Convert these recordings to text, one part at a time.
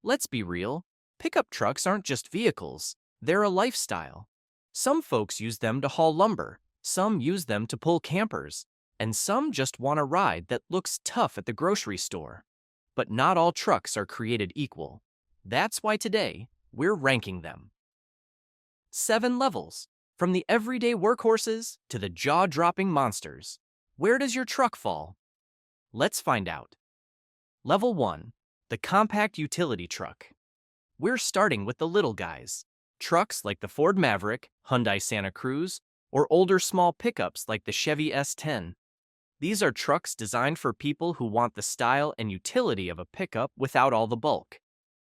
Let's be real, pickup trucks aren't just vehicles, they're a lifestyle. Some folks use them to haul lumber, some use them to pull campers, and some just want a ride that looks tough at the grocery store. But not all trucks are created equal. That's why today, we're ranking them. 7 levels, from the everyday workhorses to the jaw-dropping monsters. Where does your truck fall? Let's find out. Level 1, the compact utility truck. We're starting with the little guys. Trucks like the Ford Maverick, Hyundai Santa Cruz, or older small pickups like the Chevy S10. These are trucks designed for people who want the style and utility of a pickup without all the bulk.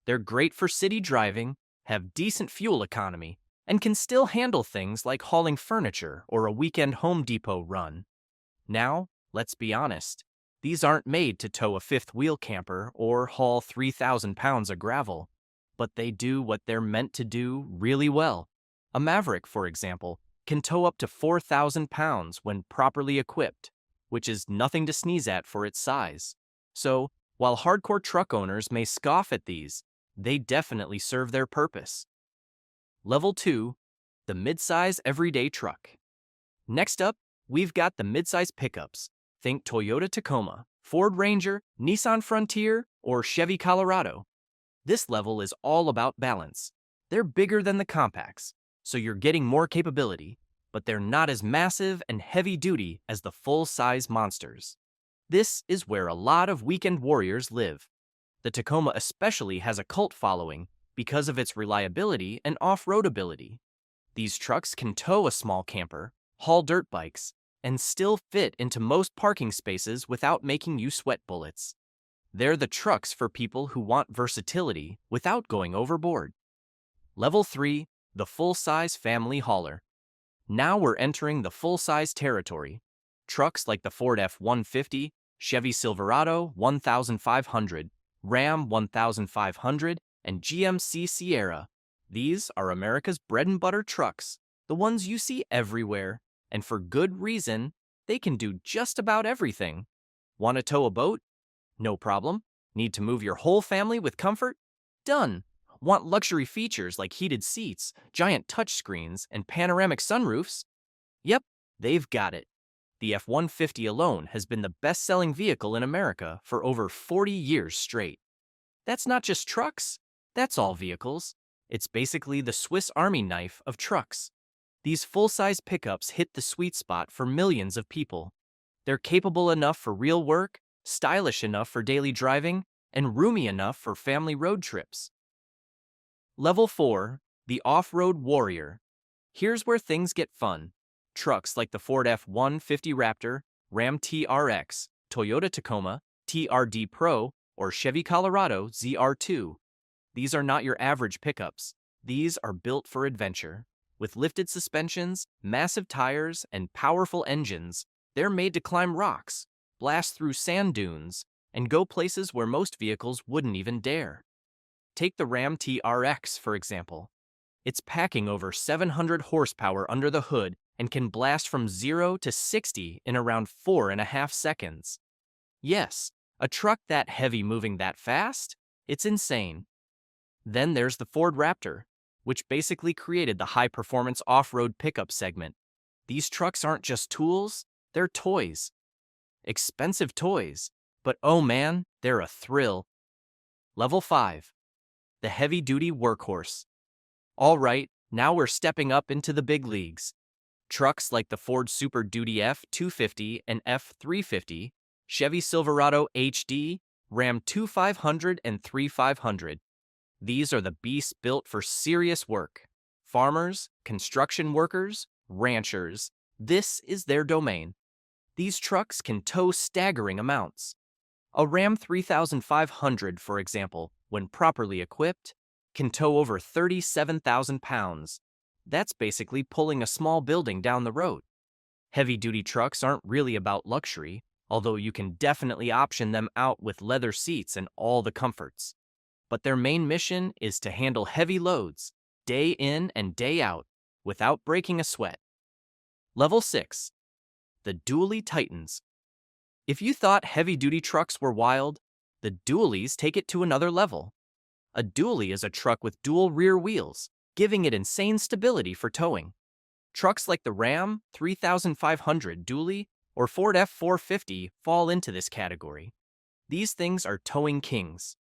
They're great for city driving, have decent fuel economy, and can still handle things like hauling furniture or a weekend Home Depot run. Now, let's be honest, these aren't made to tow a fifth-wheel camper or haul 3,000 pounds of gravel, but they do what they're meant to do really well. A Maverick, for example, can tow up to 4,000 pounds when properly equipped, which is nothing to sneeze at for its size. So, while hardcore truck owners may scoff at these, they definitely serve their purpose. Level 2, the midsize everyday truck. Next up, we've got the midsize pickups. Think Toyota Tacoma, Ford Ranger, Nissan Frontier, or Chevy Colorado. This level is all about balance. They're bigger than the compacts, so you're getting more capability, but they're not as massive and heavy-duty as the full-size monsters. This is where a lot of weekend warriors live. The Tacoma especially has a cult following because of its reliability and off-road ability. These trucks can tow a small camper, haul dirt bikes, and still fit into most parking spaces without making you sweat bullets. They're the trucks for people who want versatility without going overboard. Level 3, the full-size family hauler. Now we're entering the full-size territory. Trucks like the Ford F-150, Chevy Silverado 1500, Ram 1500, and GMC Sierra. These are America's bread and butter trucks, the ones you see everywhere, and for good reason. They can do just about everything. Want to tow a boat? No problem. Need to move your whole family with comfort? Done. Want luxury features like heated seats, giant touchscreens, and panoramic sunroofs? Yep, they've got it. The F-150 alone has been the best-selling vehicle in America for over 40 years straight. That's not just trucks. That's all vehicles. It's basically the Swiss Army knife of trucks. These full-size pickups hit the sweet spot for millions of people. They're capable enough for real work, stylish enough for daily driving, and roomy enough for family road trips. Level 4, the off-road warrior. Here's where things get fun. Trucks like the Ford F-150 Raptor, Ram TRX, Toyota Tacoma, TRD Pro, or Chevy Colorado ZR2. These are not your average pickups. These are built for adventure. With lifted suspensions, massive tires, and powerful engines, they're made to climb rocks, blast through sand dunes, and go places where most vehicles wouldn't even dare. Take the Ram TRX, for example. It's packing over 700 horsepower under the hood and can blast from 0 to 60 in around 4.5 seconds. Yes, a truck that heavy moving that fast? It's insane. Then there's the Ford Raptor, which basically created the high-performance off-road pickup segment. These trucks aren't just tools, they're toys. Expensive toys, but oh man, they're a thrill. Level 5, the heavy-duty workhorse. All right, now we're stepping up into the big leagues. Trucks like the Ford Super Duty F-250 and F-350, Chevy Silverado HD, Ram 2500 and 3500. These are the beasts built for serious work. Farmers, construction workers, ranchers, this is their domain. These trucks can tow staggering amounts. A Ram 3500, for example, when properly equipped, can tow over 37,000 pounds. That's basically pulling a small building down the road. Heavy-duty trucks aren't really about luxury, although you can definitely option them out with leather seats and all the comforts. But their main mission is to handle heavy loads, day in and day out, without breaking a sweat. Level 6, the dually titans. If you thought heavy-duty trucks were wild, the dualies take it to another level. A dually is a truck with dual rear wheels, giving it insane stability for towing. Trucks like the Ram 3500 dually or Ford F450 fall into this category. These things are towing kings.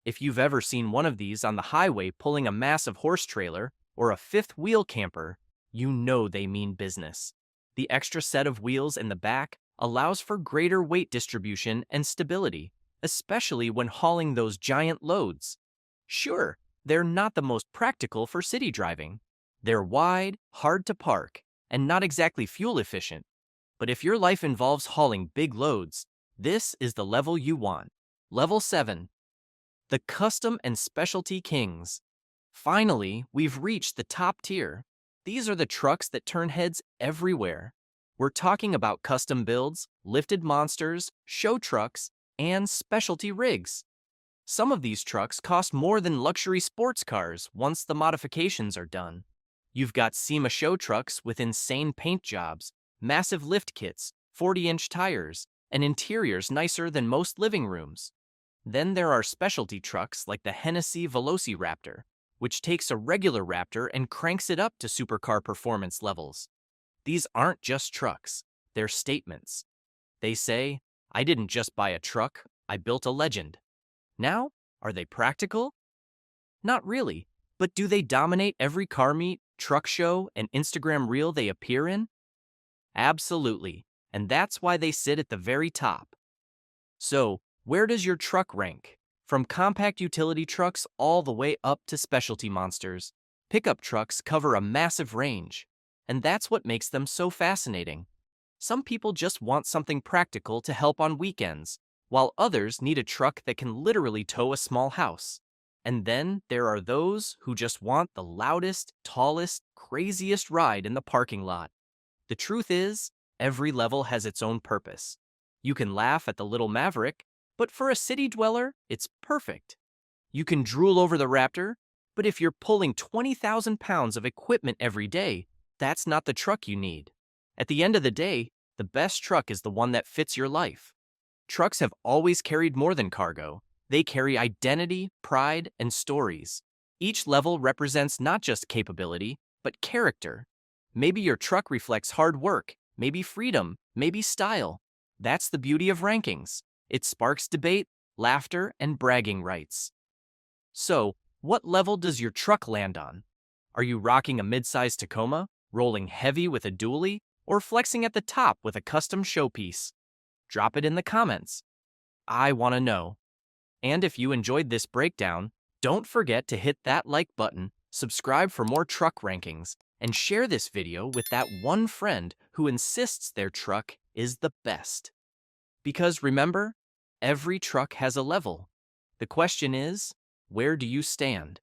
If you've ever seen one of these on the highway pulling a massive horse trailer or a fifth-wheel camper, you know they mean business. The extra set of wheels in the back allows for greater weight distribution and stability, especially when hauling those giant loads. Sure, they're not the most practical for city driving. They're wide, hard to park, and not exactly fuel efficient. But if your life involves hauling big loads, this is the level you want. Level 7. The Custom and Specialty Kings. Finally, we've reached the top tier. These are the trucks that turn heads everywhere. We're talking about custom builds, lifted monsters, show trucks, and specialty rigs. Some of these trucks cost more than luxury sports cars once the modifications are done. You've got SEMA show trucks with insane paint jobs, massive lift kits, 40-inch tires, and interiors nicer than most living rooms. Then there are specialty trucks like the Hennessy Velociraptor, which takes a regular Raptor and cranks it up to supercar performance levels. These aren't just trucks, they're statements. They say, I didn't just buy a truck, I built a legend. Now, are they practical? Not really, but do they dominate every car meet, truck show, and Instagram reel they appear in? Absolutely, and that's why they sit at the very top. So, where does your truck rank? From compact utility trucks all the way up to specialty monsters, pickup trucks cover a massive range, and that's what makes them so fascinating. Some people just want something practical to help on weekends, while others need a truck that can literally tow a small house. And then there are those who just want the loudest, tallest, craziest ride in the parking lot. The truth is, every level has its own purpose. You can laugh at the little Maverick, but for a city dweller, it's perfect. You can drool over the Raptor, but if you're pulling 20,000 pounds of equipment every day, that's not the truck you need. At the end of the day, the best truck is the one that fits your life. Trucks have always carried more than cargo. They carry identity, pride, and stories. Each level represents not just capability, but character. Maybe your truck reflects hard work, maybe freedom, maybe style. That's the beauty of rankings. It sparks debate, laughter, and bragging rights. So, what level does your truck land on? Are you rocking a mid-size Tacoma, rolling heavy with a dually, or flexing at the top with a custom showpiece? Drop it in the comments. I want to know. And if you enjoyed this breakdown, don't forget to hit that like button, subscribe for more truck rankings, and share this video with that one friend who insists their truck is the best. Because remember, every truck has a level. The question is, where do you stand?